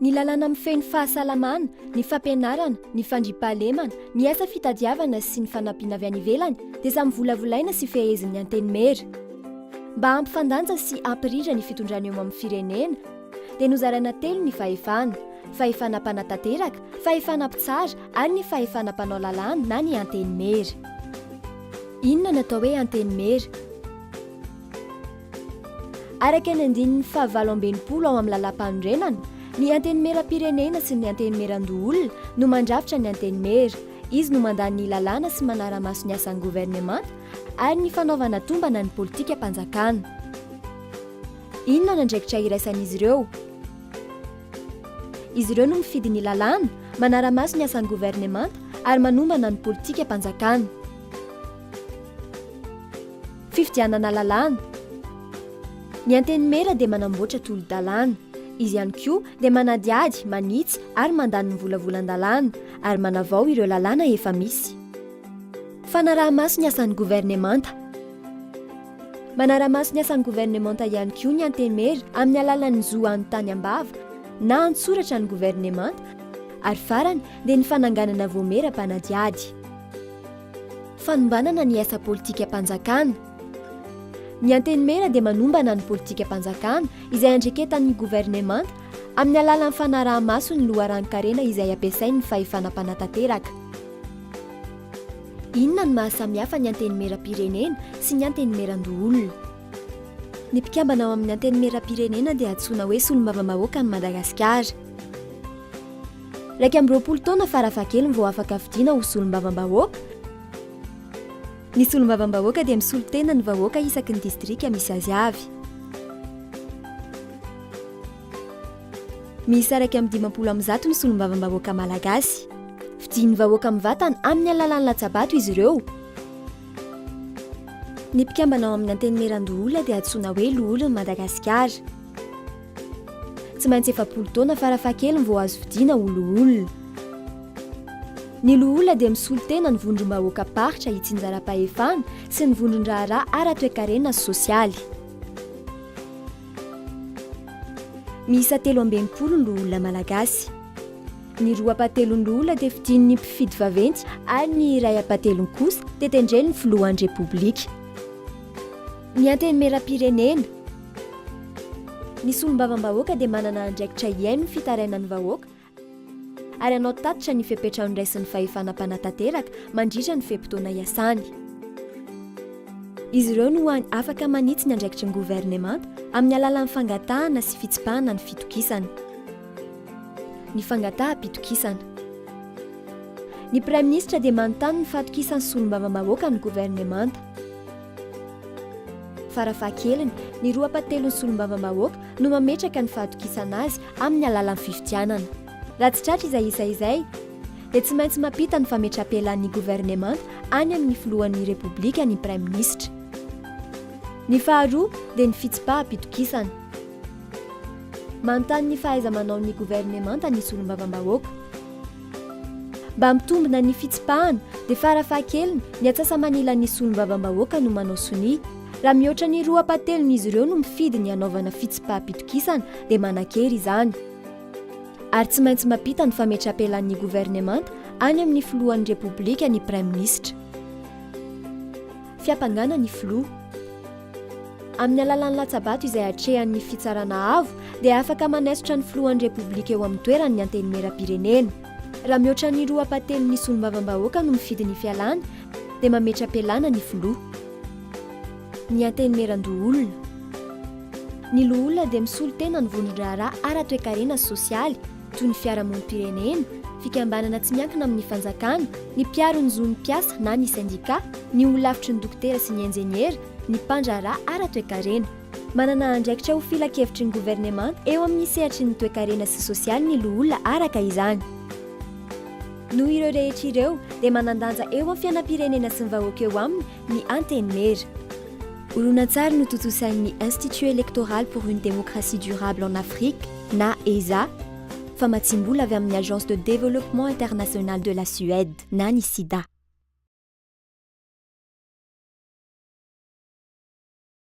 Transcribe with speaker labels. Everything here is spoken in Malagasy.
Speaker 1: ny lalàna mifeny fahasalamana, ny fampianarana, ny fandriampahalemana, ny asa fitadiavana sy ny fanampiana avy any ivelany dia samy volavolaina sy fehezin'ny antenimera. Mba hampifandanja sy hampirindra ny fitondrana eo amin'ny firenena dia nozaraina telo ny fahefana: fahefana mpanatanteraka, fahefana mpitsara ary ny fahefana mpanao lalàna na ny antenimera. Inona natao hoe antenimera? Araka ny andinin'ny 720 ao amin'ny lalam-panorenana, ny antenimera-pirenena sy ny antenimera-ndoolona no mandrafitra ny antenimera. Izy no mandany ny lalàna sy manara-maso ny asan'ny governemanta ary ny fanaovana tombana ny politika mpanjakana. Inona ny andraikitra iraisan'izy ireo? Izy ireo no mifidy ny lalàna, manara-maso ny asan'ny governemanta ary manombana ny politika mpanjakana. Fifidianana lalàna. Ny antenimera dia manamboatra tolo-dalàna. Izy ihany koa dia manadiady, manitsy ary mandany ny volavolan-dalàna ary manavao ireo lalàna efa misy. Fanaraha-maso ny asan'ny governemanta. Manara-maso ny asan'ny governemanta ihany koa ny antenimera amin'ny alalan'ny zohan'ny tany ambava na antsoratra ny governemanta ary farany dia ny fananganana voamera-panadiady. Fanombanana ny asa politika mpanjakana. Ny antenimera dia manombana ny politika mpanjakana izay andreketan'ny governemanta amin'ny alalan'ny fanaraha-maso ny loharan-karena izay ampiasain'ny fahefana mpanatanteraka. Inona ny mahasamihafa ny antenimera-pirenena sy ny antenimera-ndoolona? Ny mpikambana ao amin'ny antenimera-pirenena dia antsoina hoe solombavam-bahoaka ny Madagasikara. 20 taona farafahakeliny vao afaka vidiana ho solombavam-bahoaka. Ny solombavam-bahoaka dia misolo tena ny vahoaka isaky ny distrika misy azy avy. Misy araka amin'ny 50% ny solombavam-bahoaka malagasy. Vidian'ny vahoaka mivantana amin'ny alalan'ny latsabato izy ireo. Ny mpikambana ao amin'ny antenimera-ndoolona dia antsoina hoe loholon'i Madagasikara. Tsy maintsy 70 taona farafahakeliny vao azo vidiana ho loholona. Ny loholona dia misolo tena ny vondrom-bahoaka paritra hitsinjaram-pahefana sy ny vondron-draharaha ara-toe-karena sosialy. Miisa 13 ny loholona malagasy. Ny 2/3 ny loholona dia fidin'ny mpifidy vaventy ary ny 1/3 kosa dia tendren'ny filohan'ny repoblika. Ny antenimera-pirenena. Ny solombavam-bahoaka dia manana andraikitra iaino ny fitarainan'ny vahoaka ary anao tatitra ny fepetrany raisin'ny fahefana mpanatanteraka mandritra ny fehim-potoana iasany. Izy ireo no hoany afaka manitsy ny andraikitry ny governemanta amin'ny alalan'ny fangatahana sy fitsipahana ny fitokisana. Ny fangataha-pitokisana. Ny praiminisitra dia manontany ny fatokisan'ny solombavam-bahoaka ny governemanta. Farafahakeliny, ny 2/3 ny solombavam-bahoaka no mametraka ny fahatokisana azy amin'ny alalan'ny fifidianana. Raha tsy tratra izay isa izay dia tsy maintsy mampita ny fametra-pelan'ny governemanta any amin'ny filohan'ny repoblika ny praiminisitra. Ny faharoa dia ny fitsipaha-pitokisana. Manontany ny fahaiza-manaon'ny governemanta ny solombavam-bahoaka. Mba mitombina ny fitsipahana dia farafahakeliny ny atsasa-manilan'ny solombavam-bahoaka no manao sonia. Raha mihoatra ny 2/3 izy ireo no mifidy ny anaovana fitsipaha-pitokisana dia manan-kery izany. Ary tsy maintsy mampita ny fametra-pelan'ny governemanta any amin'ny filohan'ny repoblika ny praiminisitra. Fiampangana ny filoha. Amin'ny alalan'ny latsabato izay hatrehan'ny fitsarana avo dia afaka manesotra ny filohan'ny repoblika eo amin'ny toeran'ny antenimera-pirenena. Raha mihoatra ny 2/3 ny solombavam-bahoaka no mifidy ny fialana dia mametra-pelana ny filoha. Ny antenimera-ndoolona. Ny loholona dia misolo tena ny vondron-draharaha ara-toe-karena sosialy toy ny fiarahamonim-pirenena, fikambanana tsy miankina amin'ny fanjakana, ny mpiaro ny zon'ny mpiasa na ny sindika, ny olafitry ny dokotera sy ny enjeniera, ny mpandraharaha ara-toe-karena. Manana andraikitra ho filakevitry ny governemanta eo amin'ny sehatry ny toe-karena sy sosialy ny loholona araka izany. Noho ireo rehetra ireo dia manandanja eo amin'ny fiainam-pirenena sy ny vahoaka eo aminy ny antenimera. Horonan-tsary no totosain'ny Institut électoral pour une démocratie durable en Afrique, na ESA, famatsim-bola avy amin'ny Agence de développement international de la Suède, na ny SIDA.